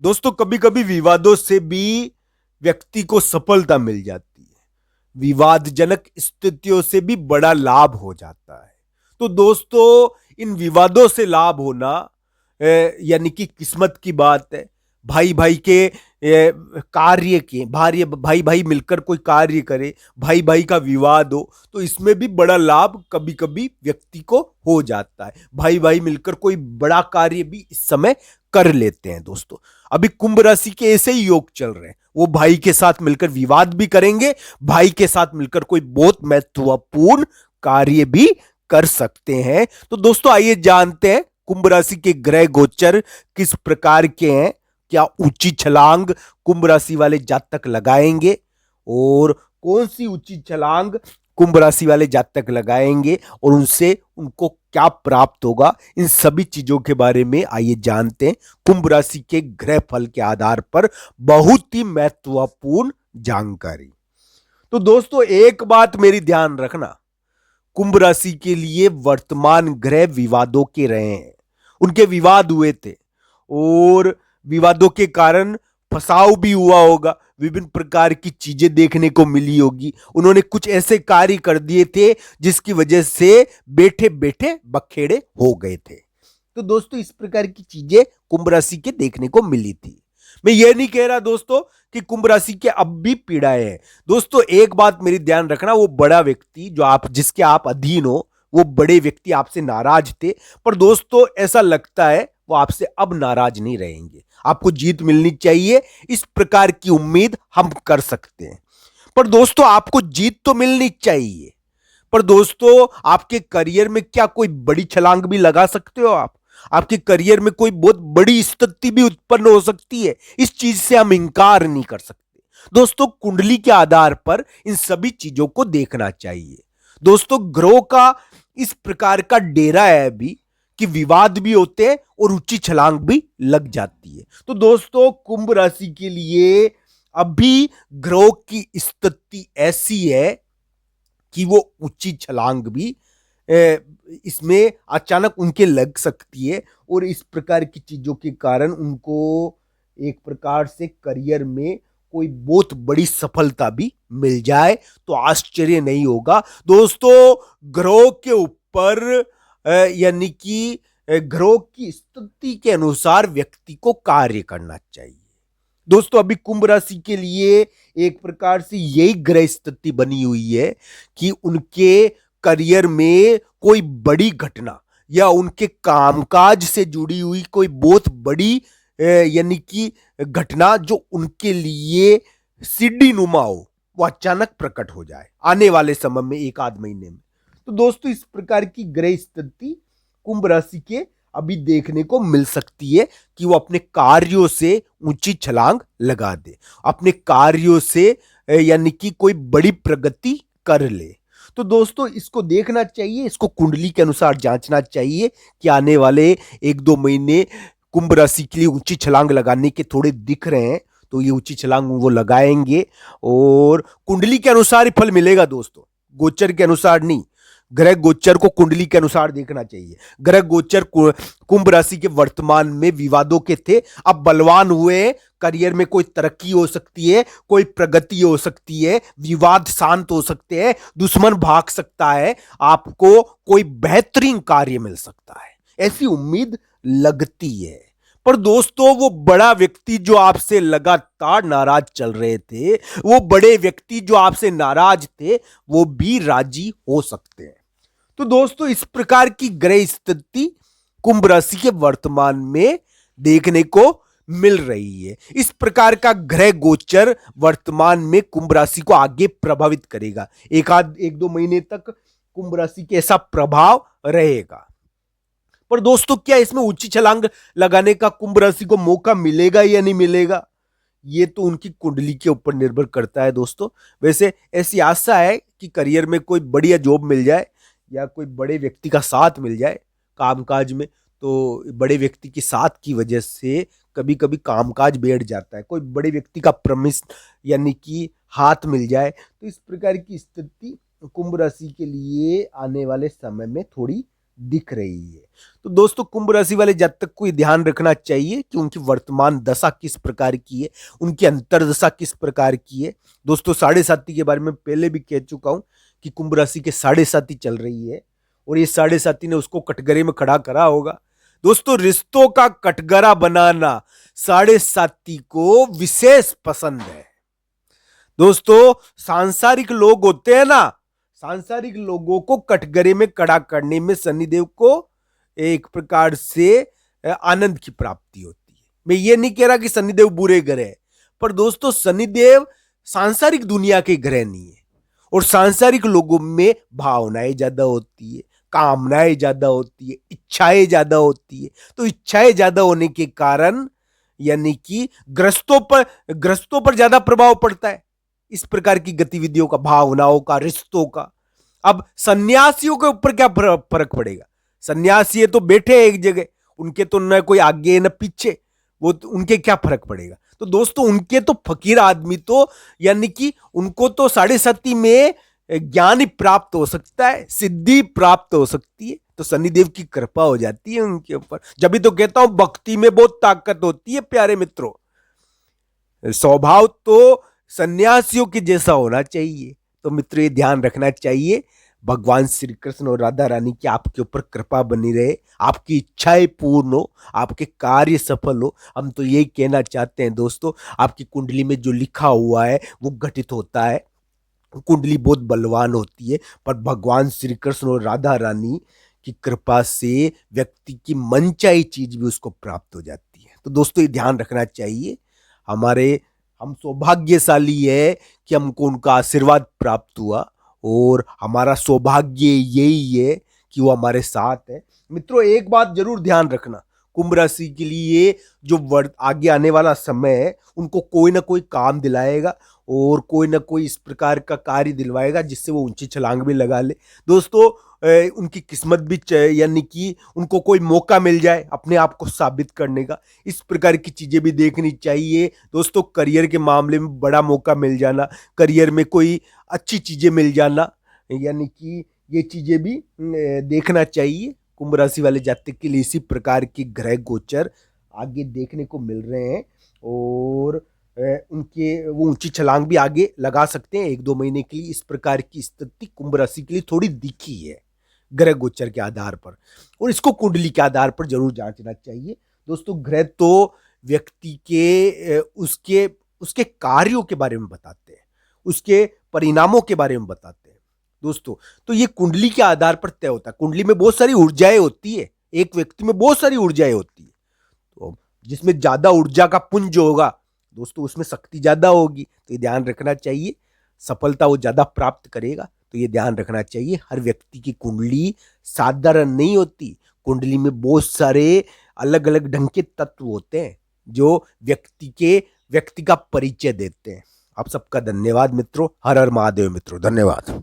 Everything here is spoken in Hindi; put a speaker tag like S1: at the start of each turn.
S1: दोस्तों कभी कभी विवादों से भी व्यक्ति को सफलता मिल जाती है। विवादजनक स्थितियों से भी बड़ा लाभ हो जाता है। तो दोस्तों इन विवादों से लाभ होना यानी कि किस्मत की बात है। भाई भाई के कार्य के भाई भाई भाई मिलकर कोई कार्य करे, भाई भाई का विवाद हो तो इसमें भी बड़ा लाभ कभी कभी व्यक्ति को हो जाता है। भाई भाई मिलकर कोई बड़ा कार्य भी इस समय कर लेते हैं। दोस्तों अभी कुंभ राशि के ऐसे ही योग चल रहे हैं। वो भाई के साथ मिलकर विवाद भी करेंगे, भाई के साथ मिलकर कोई बहुत महत्वपूर्ण कार्य भी कर सकते हैं। तो दोस्तों आइए जानते हैं कुंभ राशि के ग्रह गोचर किस प्रकार के हैं। क्या ऊंची छलांग कुंभ राशि वाले जातक लगाएंगे और कौन सी ऊंची छलांग कुंभ राशि वाले जातक लगाएंगे और उनसे उनको क्या प्राप्त होगा, इन सभी चीजों के बारे में आइए जानते हैं। कुंभ राशि के ग्रह फल के आधार पर बहुत ही महत्वपूर्ण जानकारी। तो दोस्तों एक बात मेरी ध्यान रखना, कुंभ राशि के लिए वर्तमान ग्रह विवादों के रहे हैं। उनके विवाद हुए थे और विवादों के कारण फसाव भी हुआ होगा, विभिन्न प्रकार की चीजें देखने को मिली होगी। उन्होंने कुछ ऐसे कार्य कर दिए थे जिसकी वजह से बैठे बैठे बखेड़े हो गए थे। तो दोस्तों इस प्रकार की चीजें कुंभ राशि के देखने को मिली थी। मैं ये नहीं कह रहा दोस्तों कि कुंभ राशि के अब भी पीड़ाएं हैं। दोस्तों एक बात मेरी ध्यान रखना, वो बड़ा व्यक्ति जो आप जिसके आप अधीन हो, वो बड़े व्यक्ति आपसे नाराज थे, पर दोस्तों ऐसा लगता है वो आपसे अब नाराज नहीं रहेंगे। आपको जीत मिलनी चाहिए, इस प्रकार की उम्मीद हम कर सकते हैं। पर दोस्तों आपको जीत तो मिलनी चाहिए, पर दोस्तों आपके करियर में क्या कोई बड़ी छलांग भी लगा सकते हो आप? आपके करियर में कोई बहुत बड़ी स्थिति भी उत्पन्न हो सकती है, इस चीज से हम इंकार नहीं कर सकते। दोस्तों कुंडली के आधार पर इन सभी चीजों को देखना चाहिए। दोस्तों ग्रह का इस प्रकार का डेरा है अभी कि विवाद भी होते हैं और ऊंची छलांग भी लग जाती है। तो दोस्तों कुंभ राशि के लिए अभी ग्रह की स्थिति ऐसी है कि वो ऊंची छलांग भी इसमें अचानक उनके लग सकती है और इस प्रकार की चीजों के कारण उनको एक प्रकार से करियर में कोई बहुत बड़ी सफलता भी मिल जाए तो आश्चर्य नहीं होगा। दोस्तों ग्रह के ऊपर यानी कि ग्रह की स्थिति के अनुसार व्यक्ति को कार्य करना चाहिए। दोस्तों अभी कुंभ राशि के लिए एक प्रकार से यही ग्रह स्थिति बनी हुई है कि उनके करियर में कोई बड़ी घटना या उनके कामकाज से जुड़ी हुई कोई बहुत बड़ी यानी कि घटना जो उनके लिए सीढ़ी नुमा हो, वो अचानक प्रकट हो जाए आने वाले समय में, एक आध महीने में। तो दोस्तों इस प्रकार की ग्रह स्थिति कुंभ राशि के अभी देखने को मिल सकती है कि वो अपने कार्यों से ऊंची छलांग लगा दे, अपने कार्यों से यानी कि कोई बड़ी प्रगति कर ले। तो दोस्तों इसको देखना चाहिए, इसको कुंडली के अनुसार जांचना चाहिए कि आने वाले एक दो महीने कुंभ राशि के लिए ऊंची छलांग लगाने के थोड़े दिख रहे हैं, तो ये ऊंची छलांग वो लगाएंगे और कुंडली के अनुसार ही फल मिलेगा दोस्तों, गोचर के अनुसार नहीं। ग्रह गोचर को कुंडली के अनुसार देखना चाहिए। ग्रह गोचर कुंभ राशि के वर्तमान में विवादों के थे, अब बलवान हुए, करियर में कोई तरक्की हो सकती है, कोई प्रगति हो सकती है, विवाद शांत हो सकते हैं, दुश्मन भाग सकता है, आपको कोई बेहतरीन कार्य मिल सकता है, ऐसी उम्मीद लगती है। पर दोस्तों वो बड़ा व्यक्ति जो आपसे लगातार नाराज चल रहे थे, वो बड़े व्यक्ति जो आपसे नाराज थे, वो भी राजी हो सकते हैं। तो दोस्तों इस प्रकार की ग्रह स्थिति कुंभ राशि के वर्तमान में देखने को मिल रही है। इस प्रकार का ग्रह गोचर वर्तमान में कुंभ राशि को आगे प्रभावित करेगा, एक दो महीने तक कुंभ राशि के ऐसा प्रभाव रहेगा। पर दोस्तों क्या इसमें ऊंची छलांग लगाने का कुंभ राशि को मौका मिलेगा या नहीं मिलेगा, ये तो उनकी कुंडली के ऊपर निर्भर करता है दोस्तों। वैसे ऐसी आशा है कि करियर में कोई बढ़िया जॉब मिल जाए या कोई बड़े व्यक्ति का साथ मिल जाए कामकाज में, तो बड़े व्यक्ति के साथ की वजह से कभी कभी कामकाज बैठ जाता है, कोई बड़े व्यक्ति का प्रमिस यानी कि हाथ मिल जाए, तो इस प्रकार की स्थिति कुंभ राशि के लिए आने वाले समय में थोड़ी दिख रही है। तो दोस्तों कुंभ राशि वाले जातक को ये ध्यान रखना चाहिए कि उनकी वर्तमान दशा किस प्रकार की है, उनकी अंतर्दशा किस प्रकार की है। दोस्तों साढ़े साथी के बारे में पहले भी कह चुका हूं कि कुंभ राशि के साढ़े साथी चल रही है और ये साढ़े साथी ने उसको कटघरे में खड़ा करा होगा। दोस्तों रिश्तों का कटघरा बनाना साढ़े साथी को विशेष पसंद है। दोस्तों सांसारिक लोग होते हैं ना, सांसारिक लोगों को कटघरे में खड़ा करने में शनिदेव को एक प्रकार से आनंद की प्राप्ति होती है। मैं ये नहीं कह रहा कि शनिदेव बुरे ग्रह है, पर दोस्तों शनिदेव सांसारिक दुनिया के ग्रह नहीं है और सांसारिक लोगों में भावनाएं ज्यादा होती है, कामनाएं ज्यादा होती है, इच्छाएं ज्यादा होती है। तो इच्छाएं ज्यादा होने के कारण यानी कि ग्रस्तों पर ज्यादा प्रभाव पड़ता है इस प्रकार की गतिविधियों का, भावनाओं का, रिश्तों का। अब सन्यासियों के ऊपर क्या फर्क पड़ेगा? सन्यासी तो बैठे हैं एक जगह, उनके तो न कोई आगे न पीछे, वो तो उनके क्या फर्क पड़ेगा? तो दोस्तों उनके तो फकीर आदमी तो यानी कि उनको तो साढ़े साथी में ज्ञान प्राप्त हो सकता है, सिद्धि प्राप्त हो सकती है। तो शनिदेव की कृपा हो जाती है उनके ऊपर। जब भी तो कहता हूं भक्ति में बहुत ताकत होती है प्यारे मित्रों। स्वभाव तो सन्यासियों के जैसा होना चाहिए। तो मित्रों ये ध्यान रखना चाहिए, भगवान श्री कृष्ण और राधा रानी की आपके ऊपर कृपा बनी रहे, आपकी इच्छाएं पूर्ण हो, आपके कार्य सफल हो। हम तो यही कहना चाहते हैं दोस्तों, आपकी कुंडली में जो लिखा हुआ है वो घटित होता है। कुंडली बहुत बलवान होती है, पर भगवान श्री कृष्ण और राधा रानी की कृपा से व्यक्ति की मनचाही चीज भी उसको प्राप्त हो जाती है। तो दोस्तों ये ध्यान रखना चाहिए। हम सौभाग्यशाली है कि हमको उनका आशीर्वाद प्राप्त हुआ और हमारा सौभाग्य यही है कि वो हमारे साथ है। मित्रों एक बात जरूर ध्यान रखना, कुंभ राशि के लिए जो आगे आने वाला समय है उनको कोई ना कोई काम दिलाएगा और कोई ना कोई इस प्रकार का कार्य दिलवाएगा जिससे वो ऊंची छलांग भी लगा ले। दोस्तों उनकी किस्मत भी यानी कि उनको कोई मौका मिल जाए अपने आप को साबित करने का, इस प्रकार की चीजें भी देखनी चाहिए। दोस्तों करियर के मामले में बड़ा मौका मिल जाना, करियर में कोई अच्छी चीजें मिल जाना, यानी कि ये चीजें भी देखना चाहिए। कुंभ राशि वाले जातक के लिए इसी प्रकार के ग्रह गोचर आगे देखने को मिल रहे हैं और उनके वो ऊंची छलांग भी आगे लगा सकते हैं 1-2 महीने के लिए। इस प्रकार की स्थिति कुंभ राशि के लिए थोड़ी दिखी है ग्रह गोचर के आधार पर, और इसको कुंडली के आधार पर जरूर जांचना चाहिए। दोस्तों ग्रह तो व्यक्ति के उसके उसके कार्यों के बारे में बताते हैं, उसके परिणामों के बारे में बताते हैं दोस्तों। तो ये कुंडली के आधार पर तय होता है। कुंडली में बहुत सारी ऊर्जाएं होती है, एक व्यक्ति में बहुत सारी ऊर्जाएं होती है। तो जिसमें ज्यादा ऊर्जा का पुंज होगा दोस्तों उसमें शक्ति ज्यादा होगी। तो ये ध्यान रखना चाहिए, सफलता वो ज्यादा प्राप्त करेगा। तो ये ध्यान रखना चाहिए, हर व्यक्ति की कुंडली साधारण नहीं होती। कुंडली में बहुत सारे अलग अलग ढंग के तत्व होते हैं जो व्यक्ति का परिचय देते हैं। आप सबका धन्यवाद मित्रों। हर हर महादेव मित्रों, धन्यवाद।